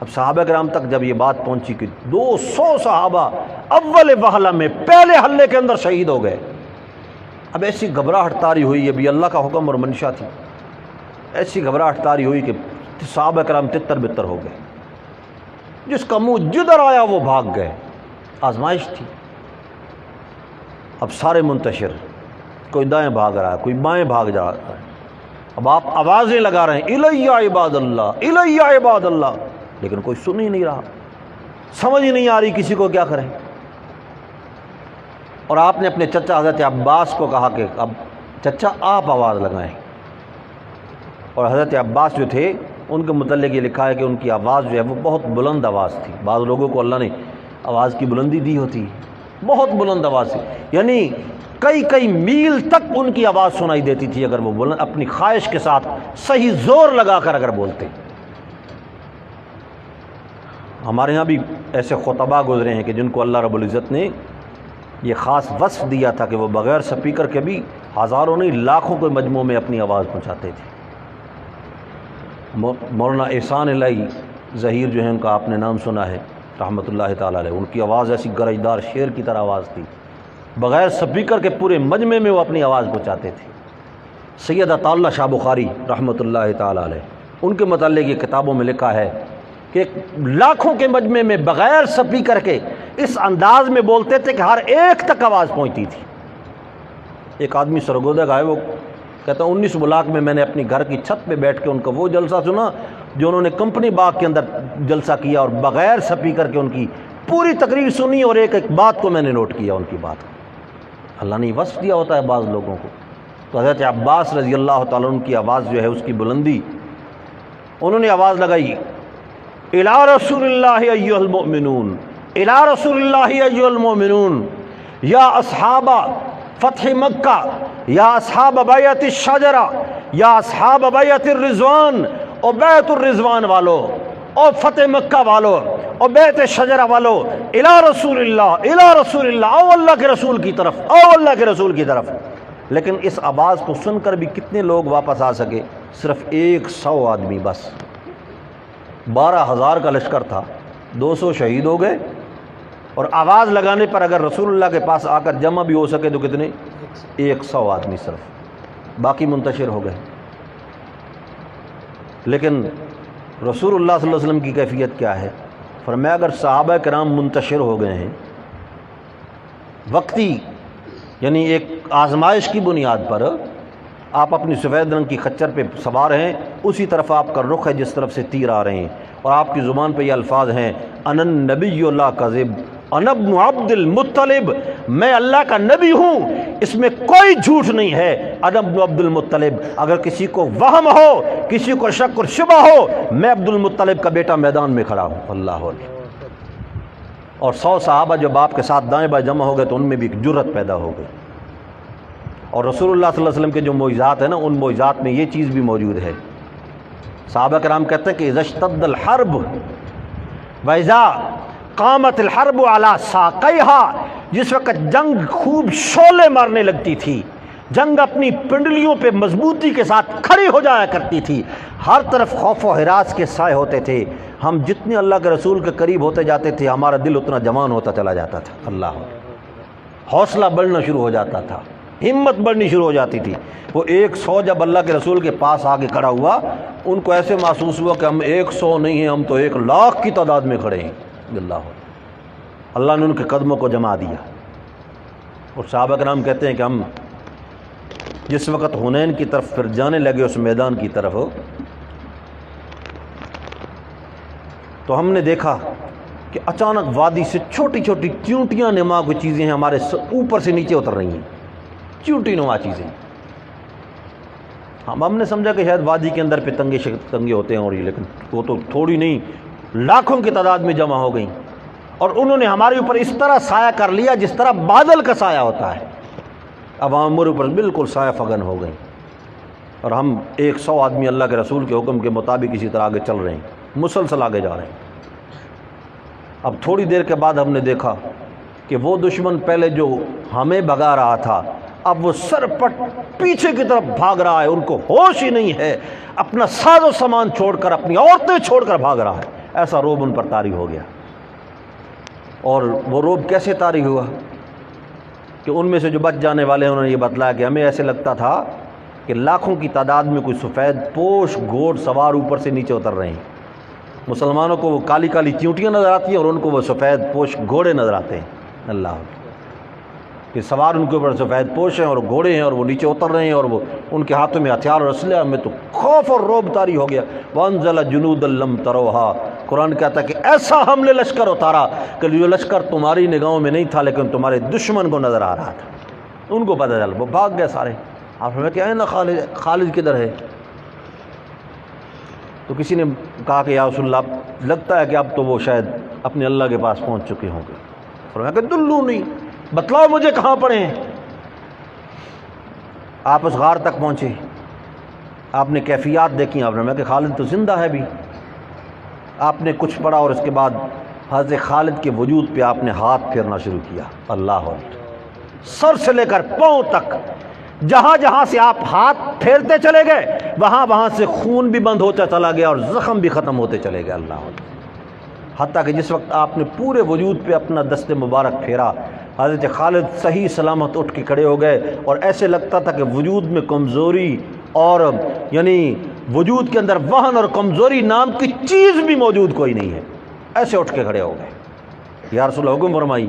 اب صحابہ کرام تک جب یہ بات پہنچی کہ 200 صحابہ اول وہلہ میں پہلے حلے کے اندر شہید ہو گئے، اب ایسی گھبراہٹ طاری ہوئی، ابھی اللہ کا حکم اور منشا تھی، ایسی گھبراہٹ طاری ہوئی کہ صحابہ کرام تتر بتر ہو گئے، جس کا منہ جدھر آیا وہ بھاگ گئے، آزمائش تھی۔ اب سارے منتشر، کوئی دائیں بھاگ رہا ہے، کوئی بائیں بھاگ جا رہا ہے، اب آپ آوازیں لگا رہے ہیں الیہ عباد اللہ، الیہ عباد اللہ، لیکن کوئی سن ہی نہیں رہا، سمجھ ہی نہیں آ رہی کسی کو کیا کریں۔ اور آپ نے اپنے چچا حضرت عباس کو کہا کہ اب چچا آپ آواز لگائیں، اور حضرت عباس جو تھے ان کے متعلق یہ لکھا ہے کہ ان کی آواز جو ہے وہ بہت بلند آواز تھی۔ بعض لوگوں کو اللہ نے آواز کی بلندی دی ہوتی ہے، بہت بلند آواز تھی، یعنی کئی میل تک ان کی آواز سنائی دیتی تھی اگر وہ بلند اپنی خواہش کے ساتھ صحیح زور لگا کر اگر بولتے۔ ہمارے ہاں بھی ایسے خطباء گزرے ہیں کہ جن کو اللہ رب العزت نے یہ خاص وصف دیا تھا کہ وہ بغیر سپیکر کے بھی ہزاروں نہیں لاکھوں کے مجموعوں میں اپنی آواز پہنچاتے تھے۔ مولانا احسان الہی ظہیر جو ہیں ان کا آپ نے نام سنا ہے رحمۃ اللہ تعالی علیہ، ان کی آواز ایسی گرجدار شیر کی طرح آواز تھی، بغیر سپیکر کے پورے مجمع میں وہ اپنی آواز پہنچاتے تھے۔ سید عطا اللہ شاہ بخاری رحمۃ اللہ تعالی علیہ، ان کے متعلق یہ کتابوں میں لکھا ہے کہ لاکھوں کے مجمع میں بغیر سپیکر کے اس انداز میں بولتے تھے کہ ہر ایک تک آواز پہنچتی تھی۔ ایک آدمی سرگودہ کا ہے، وہ کہتا ہے 19 بلاک میں نے اپنی گھر کی چھت پہ بیٹھ کے ان کا وہ جلسہ سنا جو انہوں نے کمپنی باغ کے اندر جلسہ کیا، اور بغیر سپیکر کے ان کی پوری تقریر سنی، اور ایک ایک بات کو میں نے نوٹ کیا ان کی بات کو۔ اللہ نے وصف دیا ہوتا ہے بعض لوگوں کو۔ تو حضرت عباس رضی اللہ تعالیٰ عنہ کی آواز جو ہے اس کی بلندی، انہوں نے آواز لگائی الی رسول اللہ ایھا المؤمنون، الی رسول اللہ ایھا المؤمنون، یا اصحاب فتح مکہ، یا اصحاب بیعت الشجرہ، یا اصحاب بیعت الرضوان، اور بیعت الرضوان والو، اور فتح مکہ والو، اور بیعت شجرہ والو، الی رسول اللہ، الی رسول اللہ، او اللہ کے رسول کی طرف، او اللہ کے رسول کی طرف۔ لیکن اس آواز کو سن کر بھی کتنے لوگ واپس آ سکے؟ صرف 100 آدمی بس۔ 12,000 کا لشکر تھا، 200 شہید ہو گئے، اور آواز لگانے پر اگر رسول اللہ کے پاس آ کر جمع بھی ہو سکے تو کتنے؟ 100 آدمی صرف، باقی منتشر ہو گئے۔ لیکن رسول اللہ صلی اللہ علیہ وسلم کی کیفیت کیا ہے؟ فرمایا اگر صحابہ کرام منتشر ہو گئے ہیں وقتی، یعنی ایک آزمائش کی بنیاد پر، آپ اپنی سفید رنگ کی خچر پہ سوار ہیں، اسی طرف آپ کا رخ ہے جس طرف سے تیر آ رہے ہیں، اور آپ کی زبان پہ یہ الفاظ ہیں انا النبی لا کذب، انا ابن عبد المطلب، میں اللہ کا نبی ہوں، اس میں کوئی جھوٹ نہیں ہے، انا ابن عبد المطلب۔ اگر کسی کو وہم ہو، کسی کو شک اور شبہ ہو، میں عبد المطلب کا بیٹا میدان میں کھڑا ہوں۔ اللہ اکبر۔ اور 100 صحابہ جب آپ کے ساتھ دائیں بائیں جمع ہو گئے تو ان میں بھی ایک جرت پیدا ہو گئی۔ اور رسول اللہ صلی اللہ علیہ وسلم کے جو معجزات ہیں نا، ان معجزات میں یہ چیز بھی موجود ہے۔ صحابہ کرام کہتے ہیں کہ اذا اشتد الحرب واذا قامت الحرب علی ساقیہا، جس وقت جنگ خوب شعلے مارنے لگتی تھی، جنگ اپنی پنڈلیوں پہ مضبوطی کے ساتھ کھڑی ہو جایا کرتی تھی، ہر طرف خوف و ہراس کے سائے ہوتے تھے، ہم جتنے اللہ کے رسول کے قریب ہوتے جاتے تھے ہمارا دل اتنا جوان ہوتا چلا جاتا تھا۔ اللہ، حوصلہ بڑھنا شروع ہو جاتا تھا، ہمت بڑھنی شروع ہو جاتی تھی۔ وہ 100 جب اللہ کے رسول کے پاس آگے کھڑا ہوا، ان کو ایسے محسوس ہوا کہ ہم 100 نہیں ہیں، ہم تو 1,00,000 کی تعداد میں کھڑے ہیں۔ اللہ نے ان کے قدموں کو جما دیا۔ اور صحابہ کرام کہتے ہیں کہ ہم جس وقت حنین کی طرف پھر جانے لگے، اس میدان کی طرف، تو ہم نے دیکھا کہ اچانک وادی سے چھوٹی چھوٹی چیونٹیاں نما کوئی چیزیں ہیں ہمارے اوپر سے نیچے اتر رہی ہیں، چیونٹی نما چیزیں۔ ہم نے سمجھا کہ شاید وادی کے اندر پتنگے ہوتے ہیں، اور یہ، لیکن وہ تو تھوڑی نہیں، لاکھوں کی تعداد میں جمع ہو گئیں، اور انہوں نے ہمارے اوپر اس طرح سایہ کر لیا جس طرح بادل کا سایہ ہوتا ہے۔ اب ہمارے اوپر بالکل سایہ فگن ہو گئیں، اور ہم 100 آدمی اللہ کے رسول کے حکم کے مطابق اسی طرح آگے چل رہے ہیں، مسلسل آگے جا رہے ہیں۔ اب تھوڑی دیر کے بعد ہم نے دیکھا کہ وہ دشمن پہلے جو ہمیں بھگا رہا تھا، اب وہ سر پٹ پیچھے کی طرف بھاگ رہا ہے، ان کو ہوش ہی نہیں ہے، اپنا ساز و سامان چھوڑ کر، اپنی عورتیں چھوڑ کر بھاگ رہا ہے۔ ایسا روب ان پر طاری ہو گیا۔ اور وہ روب کیسے طاری ہوا کہ ان میں سے جو بچ جانے والے ہیں انہوں نے یہ بتلایا کہ ہمیں ایسے لگتا تھا کہ لاکھوں کی تعداد میں کوئی سفید پوش گھوڑ سوار اوپر سے نیچے اتر رہے ہیں۔ مسلمانوں کو وہ کالی کالی چیونٹیاں نظر آتی ہیں اور ان کو وہ سفید پوش گھوڑے نظر آتے ہیں۔ اللہ کہ سوار ان کے اوپر سفید پوش ہیں اور گھوڑے ہیں اور وہ نیچے اتر رہے ہیں اور وہ ان کے ہاتھوں میں ہتھیار اور اسلحہ، میں تو خوف اور رعب طاری ہو گیا۔ وانزل جنودا لم تروہا، قرآن کہتا ہے کہ ایسا ہم نے لشکر اتارا کہ جو لشکر تمہاری نگاہوں میں نہیں تھا لیکن تمہارے دشمن کو نظر آ رہا تھا، ان کو پتہ چلا، وہ بھاگ گئے سارے۔ آپ فرمایا کہ اے خالد کدھر ہے؟ تو کسی نے کہا کہ یا رسول اللہ لگتا ہے کہ اب تو وہ شاید اپنے اللہ کے پاس پہنچ چکے ہوں گے۔ فرمایا کہ دلونی، بتلاؤ مجھے کہاں پڑے ہیں۔ آپ اس غار تک پہنچے، آپ نے کیفیات دیکھی، آپ نے فرمایا کہ خالد تو زندہ ہے بھی۔ آپ نے کچھ پڑھا اور اس کے بعد حضرت خالد کے وجود پہ آپ نے ہاتھ پھیرنا شروع کیا۔ اللہ اکبر، سر سے لے کر پاؤں تک جہاں جہاں سے آپ ہاتھ پھیرتے چلے گئے وہاں سے خون بھی بند ہوتا چلا گیا اور زخم بھی ختم ہوتے چلے گئے۔ اللہ اکبر، حتیٰ کہ جس وقت آپ نے پورے وجود پہ اپنا دست مبارک پھیرا، حضرت خالد صحیح سلامت اٹھ کے کھڑے ہو گئے اور ایسے لگتا تھا کہ وجود میں کمزوری اور یعنی وجود کے اندر وہن اور کمزوری نام کی چیز بھی موجود کوئی نہیں ہے، ایسے اٹھ کے کھڑے ہو گئے۔ یا رسول اللہ حکم فرمائی،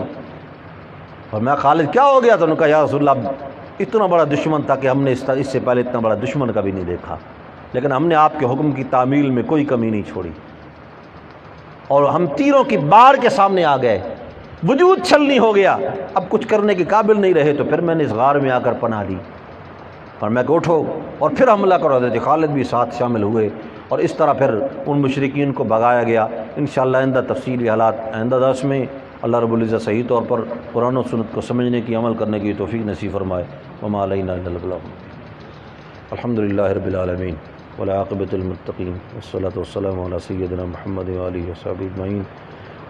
اور میں خالد کیا ہو گیا؟ تو انہوں نے کہا یا رسول اللہ اتنا بڑا دشمن تھا کہ ہم نے اس سے پہلے اتنا بڑا دشمن کبھی نہیں دیکھا، لیکن ہم نے آپ کے حکم کی تعمیل میں کوئی کمی نہیں چھوڑی اور ہم تیروں کی بار کے سامنے آ گئے، وجود چھلنی ہو گیا، اب کچھ کرنے کے قابل نہیں رہے، تو پھر میں نے اس غار میں آ کر پناہ لی اور میں کہ اٹھو اور پھر حملہ کرو۔ حضرت خالد بھی ساتھ شامل ہوئے اور اس طرح پھر ان مشرکین کو بھگایا گیا۔ انشاءاللہ آئندہ تفصیلی حالات آئندہ درس میں اللہ رب العزت صحیح طور پر قرآن و سنت کو سمجھنے کی، عمل کرنے کی توفیق نصیب فرمائے۔ وما علینا الا البلاغ۔ الحمدللہ رب العالمین والعاقبۃ للمتقین والصلاۃ والسلام علی سیدنا محمد وآلہ وصحبہ اجمعین۔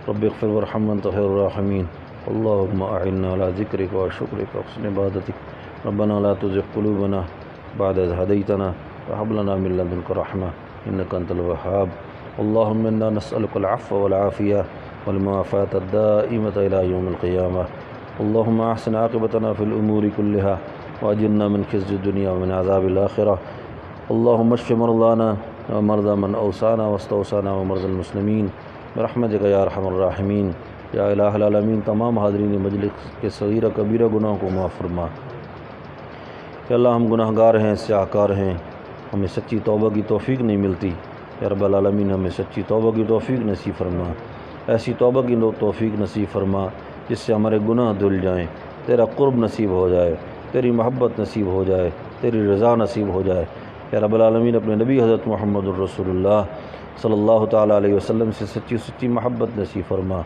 رب اغفر وارحم وانت خیر الراحمین۔ اللہم اعنا علی ذکرک وشکرک وحسن عبادتک۔ ربنا لا تزغ قلوبنا بعد اذ ہدیتنا وہب لنا من لدنک رحمہ انک انت الوہاب۔ اللہم انا نسألک العفو والعافیہ والمعافاة الدائمة إلى يوم القيامة۔ اللهم أحسن عاقبتنا في الأمور كلها وأجرنا من خزي الدنيا ومن عذاب الآخرة۔ اللهم اشف مرضانا ومرضى من أوصانا واستوصانا ومرضى المسلمين برحمتك يا أرحم الراحمين۔ یا الہ العالمین تمام حاضرین مجلس کے صغیرہ کبیرہ گناہوں کو معاف فرما۔ کہ اللہ ہم گناہ گار ہیں، سیاہ کار ہیں، ہمیں سچی توبہ کی توفیق نہیں ملتی، یا رب العالمین ہمیں سچی توبہ کی توفیق نصیب فرما، ایسی توبہ کی توفیق نصیب فرما جس سے ہمارے گناہ دھل جائیں، تیرا قرب نصیب ہو جائے، تیری محبت نصیب ہو جائے، تیری رضا نصیب ہو جائے۔ یا رب العالمین اپنے نبی حضرت محمد الرسول اللہ صلی اللہ تعالیٰ علیہ وسلم سے سچی محبت نصیب فرما،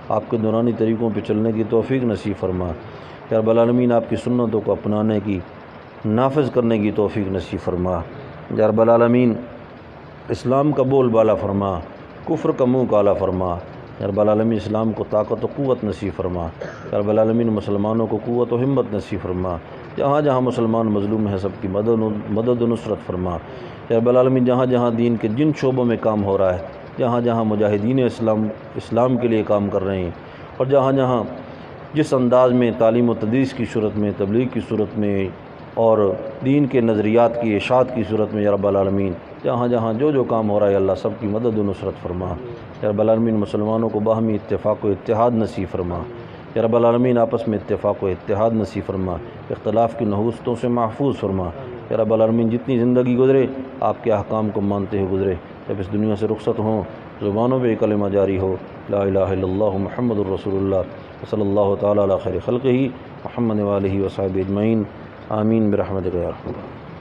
آپ کے نورانی طریقوں پہ چلنے کی توفیق نصیب فرما۔ یا رب العالمین آپ کی سنتوں کو اپنانے کی، نافذ کرنے کی توفیق نصیب فرما۔ یا رب العالمین اسلام کا بول بالا فرما، کفر کا منہ کالا فرما۔ یا رب العالمین اسلام کو طاقت و قوت نصیب فرما۔ یا رب العالمین مسلمانوں کو قوت و ہمت نصیب فرما، جہاں جہاں مسلمان مظلوم ہیں سب کی مدد و نصرت فرما۔ یا رب العالمین جہاں جہاں دین کے جن شعبوں میں کام ہو رہا ہے، جہاں جہاں مجاہدین اسلام کے لیے کام کر رہے ہیں، اور جہاں جہاں جس انداز میں تعلیم و تدریس کی صورت میں، تبلیغ کی صورت میں اور دین کے نظریات کی اشاعت کی صورت میں، یا رب العالمین جہاں جہاں جو کام ہو رہا ہے اللہ سب کی مدد و نصرت فرما۔ یا رب العالمین مسلمانوں کو باہمی اتفاق و اتحاد نصیب فرما۔ یا رب العالمین آپس میں اتفاق و اتحاد نصیب فرما، اختلاف کی نحوستوں سے محفوظ فرما۔ یا رب العالمین جتنی زندگی گزرے آپ کے احکام کو مانتے ہوئے گزرے، جب اس دنیا سے رخصت ہوں زبانوں پہ کلمہ جاری ہو لا الہ الا اللہ محمد الرسول اللہ صلی اللہ تعالیٰ علی خیر خلقہ محمد وآلہ وصحبہ اجمعین، آمین برحمتک یا ارحم الراحمین۔